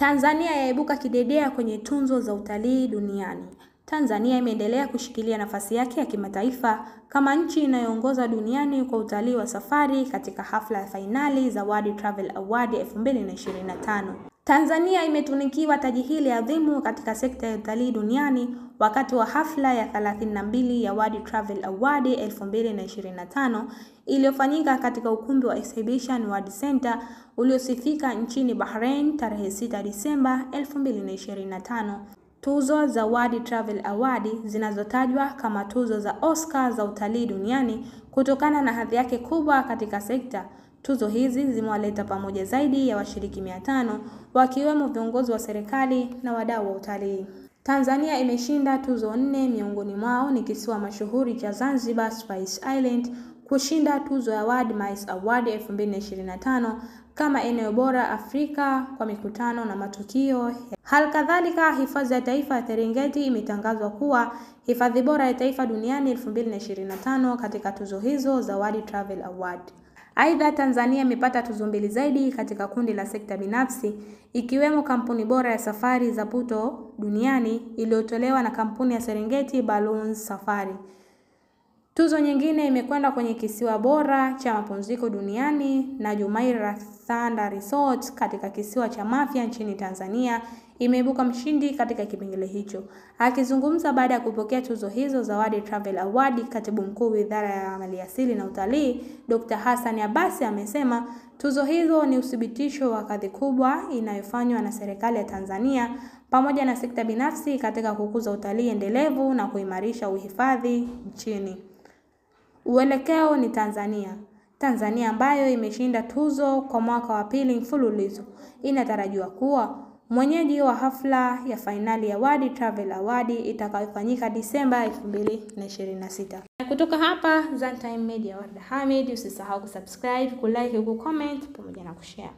Tanzania yaibuka kidedea kwenye tunzo za utalii duniani. Tanzania imeendelea kushikilia nafasi yake ya kimataifa kama nchi inayoongoza duniani kwa utalii wa safari katika hafla ya fainali za World Travel Award 2025. Tanzania imetunikiwa taji hili adhimu katika sekta ya utalii duniani wakati wa hafla ya 32 ya World Travel Award 2025 iliyofanyika katika ukumbi wa Exhibition World Center uliosifika nchini Bahrain tarehe 6 Disemba 2025. Tuzo za World Travel Award zinazotajwa kama tuzo za Oscar za utalii duniani kutokana na hadhi yake kubwa katika sekta. Tuzo hizi zimewaleta pamoja zaidi ya washiriki 500 wakiwemo viongozi wa serikali na wadau wa utalii. Tanzania imeshinda tuzo 4, miongoni mwao ni kisiwa mashuhuri cha Zanzibar Spice Island kushinda tuzo ya World Mice Award 2025 kama eneo bora Afrika kwa mikutano na matukio. Halikadhalika, hifadhi ya taifa ya Serengeti imetangazwa kuwa hifadhi bora ya taifa duniani 2025 katika tuzo hizo za World Travel Award. Aidha, Tanzania imepata tuzo 2 zaidi katika kundi la sekta binafsi, ikiwemo kampuni bora ya safari za puto duniani iliyotolewa na kampuni ya Serengeti Balloons Safari. Tuzo nyingine imekwenda kwenye kisiwa bora cha mapumziko duniani na Jumeirah Thunder Resort katika kisiwa cha Mafia nchini Tanzania imeibuka mshindi katika kipengele hicho. Akizungumza baada ya kupokea tuzo hizo za World Travel Award, Katibu Mkuu Wizara ya Maliasili na Utalii, Dr. Hassan Abbasi amesema tuzo hizo ni uthibitisho wa kazi kubwa inayofanywa na serikali ya Tanzania pamoja na sekta binafsi katika kukuza utalii endelevu na kuimarisha uhifadhi nchini. Uelekeo ni Tanzania. Tanzania ambayo imeshinda tuzo kwa mwaka wa 2 mfululizo inatarajiwa kuwa mwenyeji wa hafla ya fainali ya World Travel Award itakayofanyika Disemba 2026. Kutoka hapa Zantime Media, Warda Hamid, usisahau kusubscribe, kulike, kucomment pamoja na kushare.